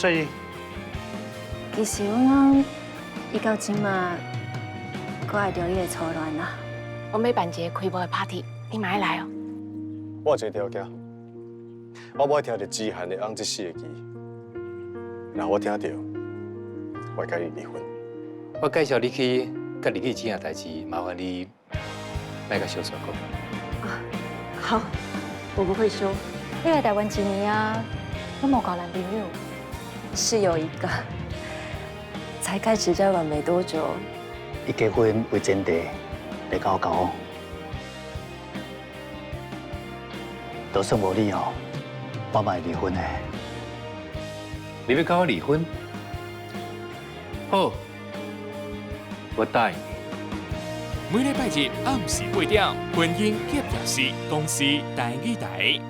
所以其实我讲，伊到今嘛，搁爱着伊的初恋啦。我们要办一个开幕的 party，你嘛要来哦。我有一个条件，我不爱听到只限的翁这四个字。若我听到，我会跟你离婚。我介绍你去甲李记姐的代志，麻烦你卖甲小川讲。好，我不会说。你来台湾几年啊？有冇交男朋友？是有一个，才开始交往没多久。以结婚为前提来跟我交往，就算无你哦，我嘛会离婚的。你要跟我离婚？好，我答应你。每礼拜日暗时8点，婚姻协调室公司台语台。